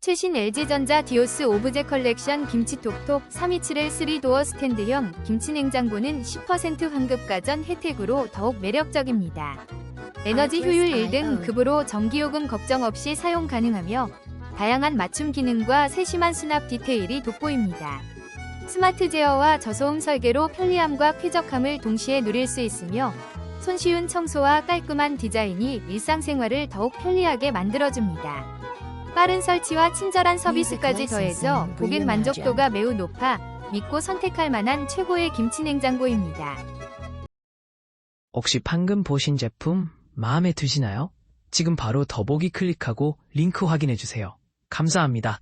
최신 LG전자 디오스 오브제 컬렉션 김치톡톡 327L 3도어 스탠드형 김치냉장고는 10% 환급가전 혜택으로 더욱 매력적입니다. 에너지 효율 1등 급으로 전기요금 걱정 없이 사용 가능하며 다양한 맞춤 기능과 세심한 수납 디테일이 돋보입니다. 스마트 제어와 저소음 설계로 편리함과 쾌적함을 동시에 누릴 수 있으며 손쉬운 청소와 깔끔한 디자인이 일상생활을 더욱 편리하게 만들어줍니다. 빠른 설치와 친절한 서비스까지 더해져 고객 만족도가 매우 높아 믿고 선택할 만한 최고의 김치냉장고입니다. 혹시 방금 보신 제품 마음에 드시나요? 지금 바로 더보기 클릭하고 링크 확인해주세요. 감사합니다.